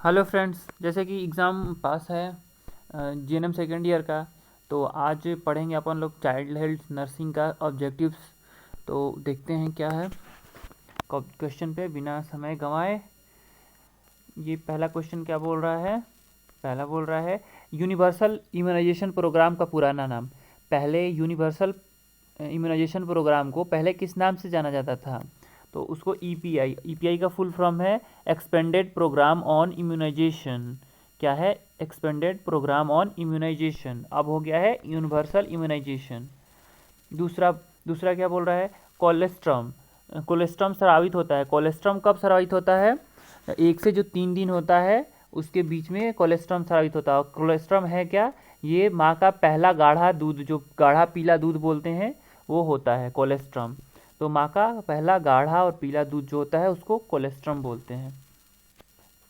Hello friends, जैसे कि exam pass है जीएनएम सेकेंड ईयर का। तो आज पढ़ेंगे अपन लोग चाइल्ड हेल्थ नर्सिंग का ऑब्जेक्टिव्स। तो देखते हैं क्या है क्वेश्चन पे बिना समय गंवाए। ये पहला क्वेश्चन क्या बोल रहा है? पहला बोल रहा है यूनिवर्सल इम्यूनाइजेशन प्रोग्राम का पुराना नाम। पहले यूनिवर्सल इम्यूनाइजेशन प्रोग्राम को पहले किस नाम से जाना जाता था? तो उसको ईपीआई का फुल फॉर्म है एक्सपेंडेड प्रोग्राम ऑन इम्यूनाइजेशन। क्या है? Expanded programme on immunization. अब हो गया है यूनिवर्सल इम्यूनाइजेशन। दूसरा दूसरा क्या बोल रहा है? कोलेस्ट्रम। कोलेस्ट्रम स्रावित होता है। कोलेस्ट्रम कब स्रावित होता है? 1 से जो 3 दिन होता है उसके बीच में कोलेस्ट्रम स्रावित होता है। और कोलेस्ट्रम है क्या? ये माँ का पहला गाढ़ा दूध, जो गाढ़ा पीला दूध बोलते हैं, वो होता है कोलेस्ट्रम। तो माँ का पहला गाढ़ा और पीला दूध जो होता है उसको कोलेस्ट्रम बोलते हैं।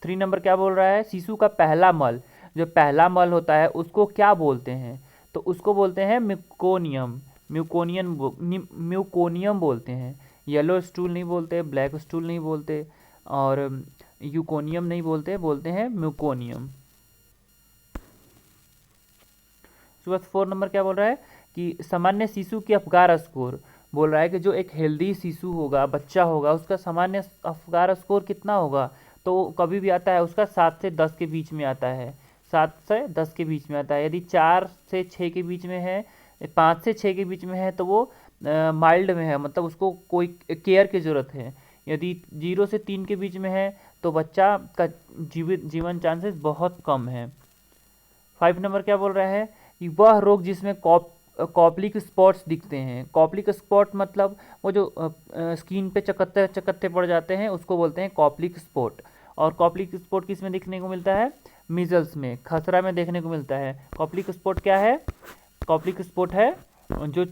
3 नंबर क्या बोल रहा है? शिशु का पहला मल, जो पहला मल होता है उसको क्या बोलते हैं? तो उसको बोलते हैं म्यूकोनियम। म्यूकोनियम बोलते हैं। येलो स्टूल नहीं बोलते, ब्लैक स्टूल नहीं बोलते, और यूकोनियम नहीं बोलते, बोलते हैं म्यूकोनियम। उसके बाद 4 नंबर क्या बोल रहा है कि सामान्य शिशु की अफगार स्कोर। बोल रहा है कि जो एक हेल्दी शिशु होगा, बच्चा होगा, उसका सामान्य अफगार स्कोर कितना होगा? तो कभी भी आता है उसका 7 से 10 के बीच में आता है। 7 से 10 के बीच में आता है। यदि 4 से 6 के बीच में है, 5 से 6 के बीच में है, तो वो माइल्ड में है, मतलब उसको कोई केयर की ज़रूरत है। यदि 0 से 3 के बीच में है तो बच्चा का जीवन चांसेस बहुत कम है। 5 नंबर क्या बोल रहा है कि वह रोग जिसमें कॉपलिक स्पॉट्स दिखते हैं। कॉपलिक स्पॉट मतलब वो जो स्किन पे चकत्ते चकत्ते पड़ जाते हैं उसको बोलते हैं कॉपलिक स्पॉट। और कॉपलिक स्पॉट किस में देखने को मिलता है? मीजल्स में, खसरा में देखने को मिलता है। कॉपलिक स्पॉट क्या है? कॉपलिक स्पॉट है जो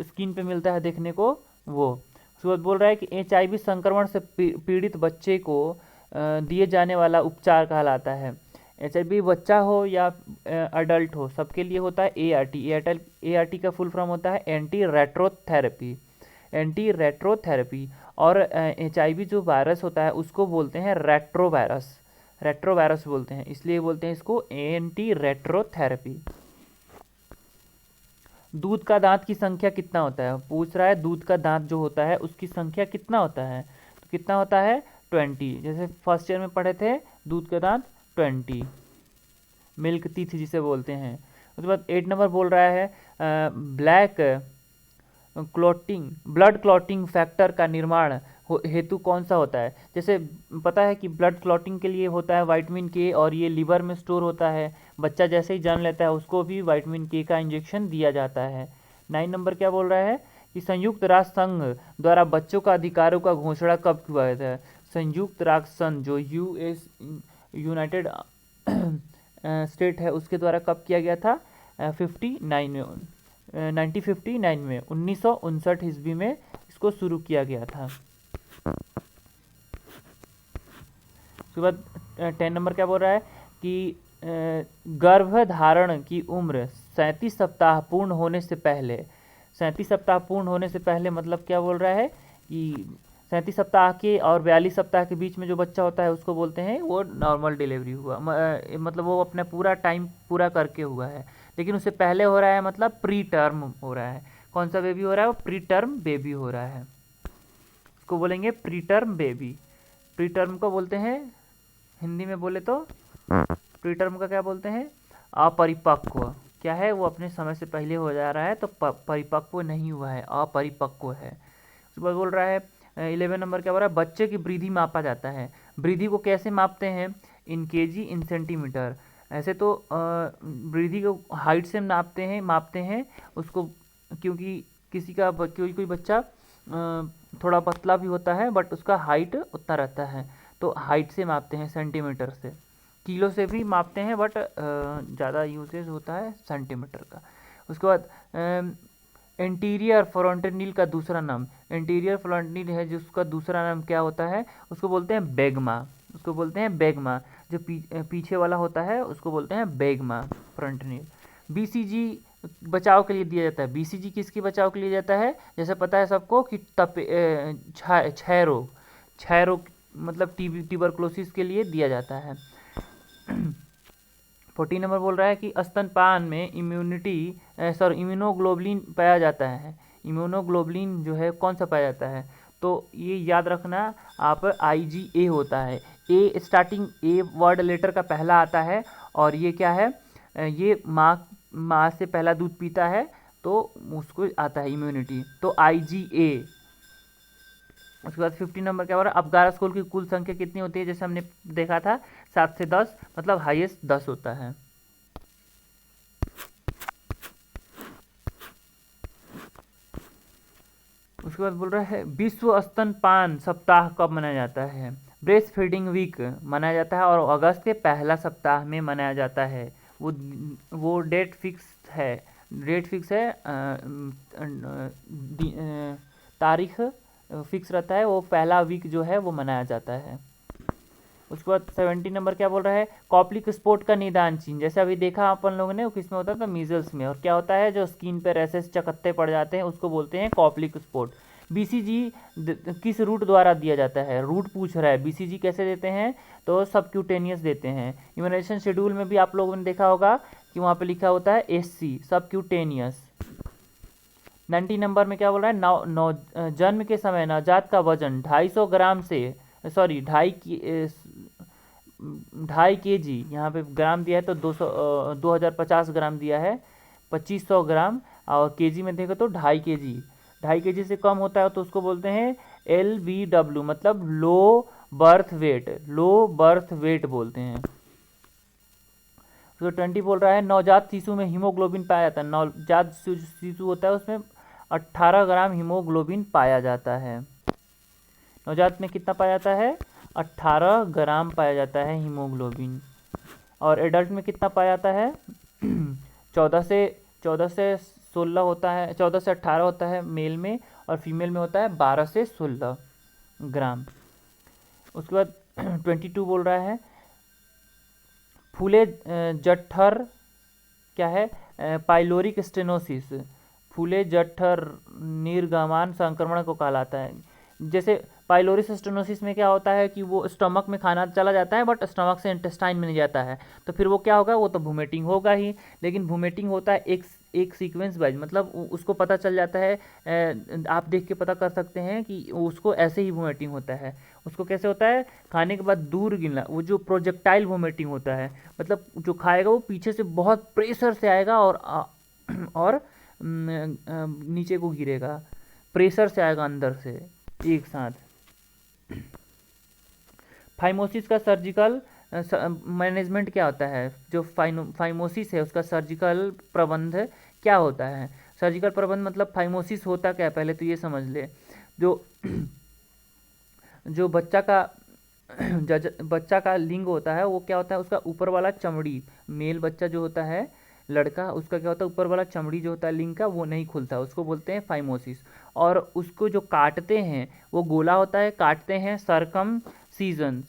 स्किन पे मिलता है देखने को, वो। उसके बाद बोल रहा है कि एचआईवी संक्रमण से पीड़ित बच्चे को दिए जाने वाला उपचार कहलाता है। एचआईवी बच्चा हो या अडल्ट हो, सबके लिए होता है एआरटी। एआरटी का फुल फॉर्म होता है एंटी रेट्रोथेरेपी। एंटी रेट्रोथेरेपी। और एचआईवी जो वायरस होता है उसको बोलते हैं रेट्रोवायरस। रेट्रोवायरस बोलते हैं, इसलिए बोलते हैं इसको एंटी रेट्रोथेरेपी। दूध का दांत की संख्या कितना होता है? पूछ रहा है दूध का दांत जो होता है उसकी संख्या कितना होता है? तो कितना होता है? 20। जैसे फर्स्ट ईयर में पढ़े थे, दूध का दांत 20, मिल्क टीथ जिसे बोलते हैं। उसके बाद 8 नंबर बोल रहा है black clotting, blood clotting factor का निर्माण हेतु कौन सा होता है? जैसे पता है कि ब्लड क्लॉटिंग के लिए होता है विटामिन के, और ये लिवर में स्टोर होता है। बच्चा जैसे ही जन्म लेता है उसको भी विटामिन के का इंजेक्शन दिया जाता है। 9 नंबर क्या बोल रहा है कि संयुक्त राष्ट्र संघ द्वारा बच्चों का अधिकारों का घोषणा कब हुआ था? संयुक्त राष्ट्र संघ जो यूनाइटेड स्टेट है उसके द्वारा कब किया गया था? 59 में, 1959 में, 1959 ईस्वी में इसको शुरू किया गया था। उसके बाद 10 नंबर क्या बोल रहा है कि गर्भधारण की उम्र 37 सप्ताह पूर्ण होने से पहले। 37 सप्ताह पूर्ण होने से पहले मतलब क्या बोल रहा है कि 37 सप्ताह के और 42 सप्ताह के बीच में जो बच्चा होता है उसको बोलते हैं वो नॉर्मल डिलीवरी हुआ, मतलब वो अपना पूरा टाइम पूरा करके हुआ है। लेकिन उससे पहले हो रहा है मतलब प्री टर्म हो रहा है। कौन सा बेबी हो रहा है? वो प्री टर्म बेबी हो रहा है, उसको बोलेंगे pre term baby. Pre term को बोलते हैं, हिंदी में बोले तो प्री टर्म का क्या बोलते हैं? अपरिपक्व। क्या है? वो अपने समय से पहले हो जा रहा है तो परिपक्व नहीं हुआ है, अपरिपक्व है। उसके बाद बोल रहा है 11 नंबर क्या बोल रहा है? बच्चे की वृद्धि मापा जाता है। वृद्धि को कैसे मापते हैं? इन केजी, इन सेंटीमीटर। ऐसे तो वृद्धि को हाइट से मापते हैं उसको, क्योंकि कोई बच्चा थोड़ा पतला भी होता है बट उसका हाइट उतना रहता है, तो हाइट से मापते हैं, सेंटीमीटर से। किलो से भी मापते हैं बट ज़्यादा यूजेज होता है सेंटीमीटर का। उसके बाद एंटीरियर फ्रंटनील का दूसरा नाम। एंटीरियर फ्रंटनील है जिसका दूसरा नाम क्या होता है? उसको बोलते हैं बेगमा। उसको बोलते हैं बेगमा। जो पीछे वाला होता है उसको बोलते हैं बेगमा फ्रंटनील। बीसीजी बचाव के लिए दिया जाता है। बीसीजी किसकी बचाव के लिए जाता है? जैसे पता है सबको कि क्षय रोग, क्षय रोग मतलब ट्यूबरक्लोसिस के लिए दिया जाता है। 14 नंबर बोल रहा है कि स्तनपान में इम्यूनोग्लोबुलिन पाया जाता है। इम्यूनोग्लोबुलिन जो है कौन सा पाया जाता है, तो ये याद रखना आप, IgA होता है। ए स्टार्टिंग ए वर्ड लेटर का पहला आता है, और ये क्या है, ये माँ से पहला दूध पीता है तो उसको आता है इम्यूनिटी, तो IgA। उसके बाद 15 नंबर क्या हो रहा है, अपगार स्कूल की कुल संख्या कितनी होती है, जैसे हमने देखा था 7 से 10, मतलब हाईएस्ट 10 होता है। उसके बाद बोल रहा है विश्व स्तनपान सप्ताह कब मनाया जाता है। ब्रेस्ट फीडिंग वीक मनाया जाता है और अगस्त के पहला सप्ताह में मनाया जाता है। वो डेट फिक्स है, तारीख फिक्स रहता है, वो पहला वीक जो है वो मनाया जाता है। उसके बाद 17 नंबर क्या बोल रहा है, कॉप्लिक स्पॉट का निदान चिन्ह, जैसे अभी देखा अपन लोगों ने, वो किस में होता था, मीजल्स में। और क्या होता है, जो स्किन पे रैसेस चकत्ते पड़ जाते हैं उसको बोलते हैं कॉप्लिक स्पॉट। BCG किस रूट द्वारा दिया जाता है, रूट पूछ रहा है। BCG कैसे देते हैं, तो सबक्यूटेनियस देते हैं। इम्यूनाइजेशन शेड्यूल में भी आप लोगों ने देखा होगा कि वहाँ पे लिखा होता है SC, सबक्यूटेनियस। 90 नंबर में क्या बोल रहा है, जन्म के समय नवजात का वजन 250 ग्राम से, सॉरी 2.5 kg, यहाँ पे ग्राम दिया है तो 2050 ग्राम दिया है, 2500 ग्राम, और केजी में देखो तो 2.5 kg। 2.5 kg से कम होता है तो उसको बोलते हैं LBW, मतलब लो बर्थ वेट बोलते हैं। तो 20 बोल रहा है नवजात शिशु में हीमोग्लोबिन पाया जाता है। नवजात शिशु होता है उसमें 18 ग्राम हीमोग्लोबिन पाया जाता है। नवजात में कितना पाया जाता है, 18 ग्राम पाया जाता है हीमोग्लोबिन। और एडल्ट में कितना पाया जाता है 14 से 16 होता है, 14 से 18 होता है मेल में, और फीमेल में होता है 12 से 16 ग्राम। उसके बाद 22 बोल रहा है फूले जठर क्या है, पाइलोरिक स्टेनोसिस, फूले जठर निर्गमान संक्रमण को कहलाता है। जैसे पाइलोरिक स्टेनोसिस में क्या होता है कि वो स्टमक में खाना चला जाता है बट स्टमक से इंटेस्टाइन में नहीं जाता है, तो फिर वो क्या होगा, वो तो वोमिटिंग होगा ही। लेकिन वोमिटिंग होता है एक सीक्वेंस वाइज, मतलब उसको पता चल जाता है, आप देख के पता कर सकते हैं कि उसको ऐसे ही वोमिटिंग होता है। उसको कैसे होता है, खाने के बाद दूर गिरना, वो जो प्रोजेक्टाइल वोमिटिंग होता है, मतलब जो खाएगा वो पीछे से बहुत प्रेशर से आएगा और नीचे को गिरेगा, प्रेशर से आएगा अंदर से एक साथ। फाइमोसिस का सर्जिकल मैनेजमेंट क्या होता है, जो फाइमोसिस है उसका सर्जिकल प्रबंध क्या होता है। सर्जिकल प्रबंध मतलब फाइमोसिस होता क्या है, पहले तो ये समझ ले। जो बच्चा का लिंग होता है वो क्या होता है, उसका ऊपर वाला चमड़ी, मेल बच्चा जो होता है लड़का, उसका क्या होता है, ऊपर वाला चमड़ी जो होता है लिंग का वो नहीं खुलता, उसको बोलते हैं फाइमोसिस। और उसको जो काटते हैं वो गोला होता है, काटते हैं सरकमसीजन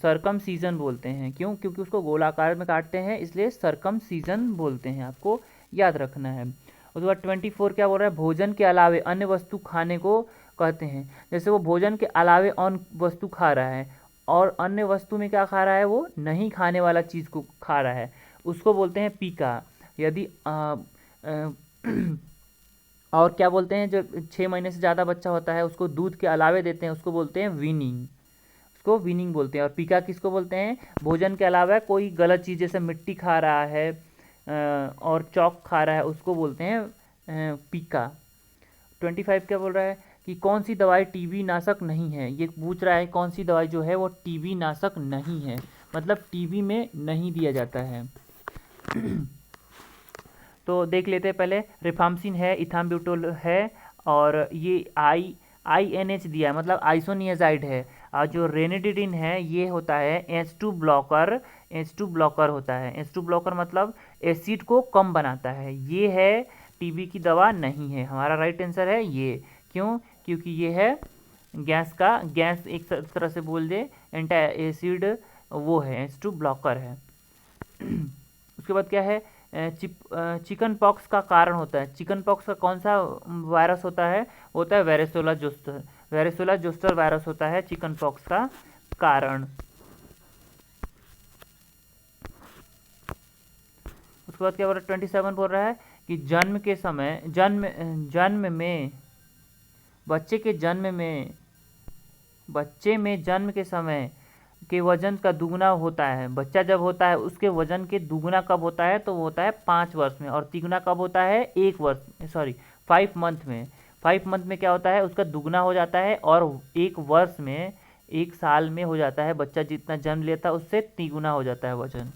बोलते हैं। क्यों, क्योंकि उसको गोलाकार में काटते हैं इसलिए सरकमसीजन बोलते हैं, आपको याद रखना है। उसके बाद 24 क्या बोल रहा है, भोजन के अलावे अन्य वस्तु खाने को कहते हैं। जैसे वो भोजन के अलावे अन्य वस्तु खा रहा है, और अन्य वस्तु में क्या खा रहा है, वो नहीं खाने वाला चीज़ को खा रहा है, उसको बोलते हैं पीका। यदि और क्या बोलते हैं, जो 6 महीने से ज़्यादा बच्चा होता है उसको दूध के अलावे देते हैं, उसको बोलते हैं वीनिंग, उसको वीनिंग बोलते हैं। और पीका किसको बोलते हैं, भोजन के अलावा कोई गलत चीज़ जैसे मिट्टी खा रहा है और चौक खा रहा है, उसको बोलते हैं पीका। 25 क्या बोल रहा है कि कौन सी दवाई टीबी नाशक नहीं है, ये पूछ रहा है कौन सी दवाई जो है वो टीबी नाशक नहीं है, मतलब टीबी में नहीं दिया जाता है। तो देख लेते हैं पहले, रिफाम्सिन है, इथाम्ब्यूटोल है, और ये INH दिया है, मतलब आइसोनियाजाइड है। और जो रेनिडिडिन है ये होता है H2 ब्लॉकर होता है। H2 ब्लॉकर मतलब एसिड को कम बनाता है, ये है टीबी की दवा नहीं है। हमारा राइट आंसर है ये। क्यों, क्योंकि ये है गैस एक तरह से बोल दे, एंटी एसिड वो है, H2 ब्लॉकर है। उसके बाद क्या है, चिकन पॉक्स का कारण होता है। चिकन पॉक्स का कौन सा वायरस होता है है वेरेसोला जोस्टर वायरस होता है चिकन पॉक्स का कारण। उसके बाद क्या बोल रहा है 27 बोल रहा है कि जन्म के समय जन्म में बच्चे में जन्म के समय के वजन का दुगना होता है। बच्चा जब होता है उसके वजन के दुगना कब होता है, तो वो होता है 5 वर्ष में, और तिगुना कब होता है 5 मंथ में। 5 मंथ में क्या होता है, उसका दुगना हो जाता है, और 1 वर्ष में 1 साल में हो जाता है, बच्चा जितना जन्म लेता है उससे तिगुना हो जाता है वजन।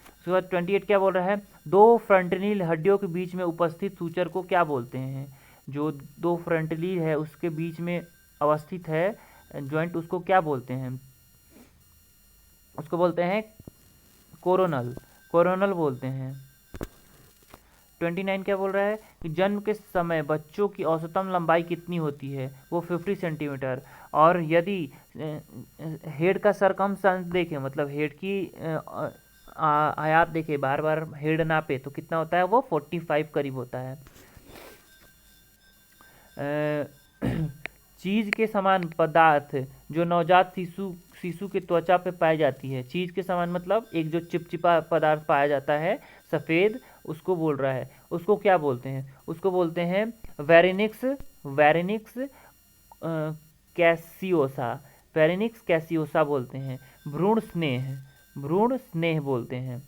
उसके बाद 28 क्या बोल रहा है, 2 फ्रंटनील हड्डियों के बीच में उपस्थित सूचर को क्या बोलते हैं। जो 2 फ्रंटनील है उसके बीच में अवस्थित है जॉइंट, उसको क्या बोलते हैं, उसको बोलते हैं कोरोनल बोलते हैं। 29 क्या बोल रहा है कि जन्म के समय बच्चों की औसतन लंबाई कितनी होती है, वो 50 सेंटीमीटर। और यदि हेड का सरकमफ्रेंस देखें, मतलब हेड की आयात देखें, बार बार हेड नापे तो कितना होता है, वो 45 करीब होता है। चीज के समान पदार्थ जो नवजात शिशु के त्वचा पे पाई जाती है। चीज के समान मतलब एक जो चिपचिपा पदार्थ पाया जाता है सफ़ेद, उसको बोल रहा है, उसको क्या बोलते हैं, उसको बोलते हैं वेरिनिक्स कैसियोसा बोलते हैं। भ्रूण स्नेह बोलते हैं।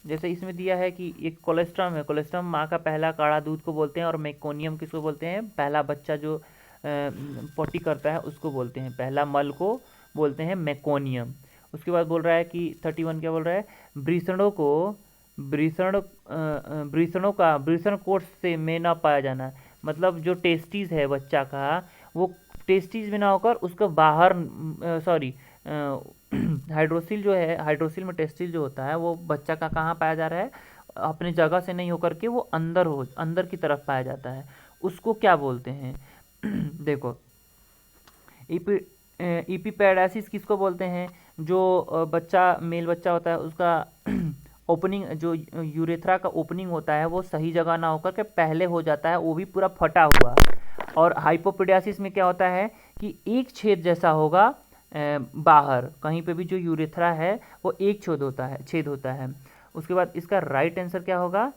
जैसे इसमें दिया है कि एक कोलेस्ट्रम है, कोलेस्ट्रम माँ का पहला काढ़ा दूध को बोलते हैं, और मेकोनियम किसको बोलते हैं, पहला बच्चा जो पोटी करता है उसको बोलते हैं, पहला मल को बोलते हैं मेकोनियम। उसके बाद बोल रहा है कि 31 क्या बोल रहा है, वृषण कोष से में ना पाया जाना, मतलब जो टेस्टिस है बच्चा का, वो टेस्टिस में ना होकर उसका बाहर हाइड्रोसिल जो है, हाइड्रोसिल में टेस्टिस जो होता है वो बच्चा का कहाँ पाया जा रहा है, अपने जगह से नहीं होकर के वो अंदर की तरफ पाया जाता है, उसको क्या बोलते हैं। देखो इपीपैडासिस किसको बोलते हैं, जो मेल बच्चा होता है उसका ओपनिंग, जो यूरेथ्रा का ओपनिंग होता है वो सही जगह ना होकर के पहले हो जाता है, वो भी पूरा फटा हुआ। और हाइपोपेडियासिस में क्या होता है कि एक छेद जैसा होगा बाहर, कहीं पे भी जो यूरेथ्रा है वो एक छेद होता है। उसके बाद इसका राइट आंसर क्या होगा,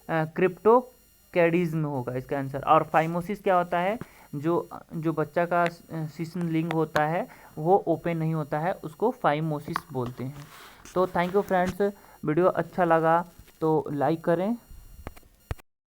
क्रिप्टोकैडिज्म होगा इसका आंसर। और फाइमोसिस क्या होता है, जो बच्चा का शिशु लिंग होता है वो ओपन नहीं होता है, उसको फाइमोसिस बोलते हैं। तो थैंक यू फ्रेंड्स, वीडियो अच्छा लगा तो लाइक करें,